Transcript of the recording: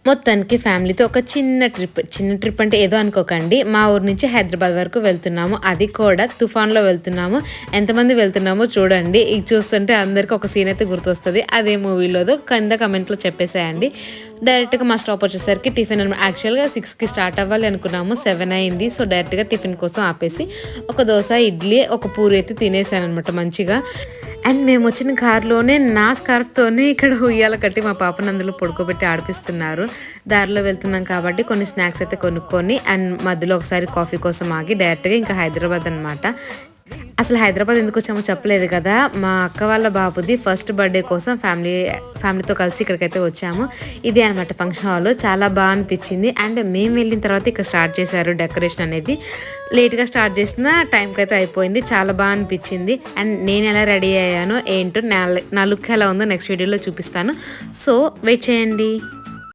మొత్తానికి ఫ్యామిలీతో ఒక చిన్న ట్రిప్ అంటే ఏదో అనుకోకండి. మా ఊరు నుంచి హైదరాబాద్ వరకు వెళ్తున్నాము. అది కూడా తుఫాన్‌లో వెళ్తున్నాము. ఎంతమంది వెళ్తున్నామో చూడండి. ఇది చూస్తుంటే అందరికి ఒక సీన్ అయితే గుర్తొస్తది. అదే మూవీలోదో కింద కమెంట్‌లో చెప్పేసేయండి. డైరెక్ట్‌గా మా స్టాప్ వచ్చేసరికి టిఫిన్ అనమాట. యాక్చువల్‌గా 6కి స్టార్ట్ అవ్వాలి అనుకున్నాము. 7 అయింది. సో, డైరెక్ట్‌గా టిఫిన్ కోసం ఆపేసి ఒక దోస, ఇడ్లీ, ఒక పూరి అయితే తినేసాననమాట మంచిగా. అండ్ మేమొచ్చిన కారులోనే నా స్కార్ఫ్‌తోనే ఇక్కడ ఉయ్యాల కట్టి మా పాపని అందులో పడుకోబెట్టి ఆడిపిస్తున్నారు. దారిలో వెళ్తున్నాం కాబట్టి కొన్ని స్నాక్స్ అయితే కొనుక్కొని అండ్ మధ్యలో ఒకసారి కాఫీ కోసం ఆగి డైరెక్ట్‌గా ఇంకా హైదరాబాద్ అనమాట. అసలు హైదరాబాద్ ఎందుకొచ్చామో చెప్పలేదు కదా! మా అక్క వాళ్ళ బాబుది ఫస్ట్ బర్త్‌డే కోసం ఫ్యామిలీతో కలిసి ఇక్కడికైతే వచ్చాము. ఇదే అనమాట ఫంక్షన్ హాల్. చాలా అనిపిచ్చింది. అండ్ మేము వెళ్ళిన తర్వాత ఇక్కడ స్టార్ట్ చేశారు డెకరేషన్ అనేది. లేట్‌గా స్టార్ట్ చేసినా టైంకైతే అయిపోయింది. చాలా అనిపిచ్చింది. అండ్ నేను ఎలా రెడీ అయ్యానో ఏంటో నా లుక్ ఎలా ఉందో నెక్స్ట్ వీడియోలో చూపిస్తాను. సో, వెయిట్ చేయండి.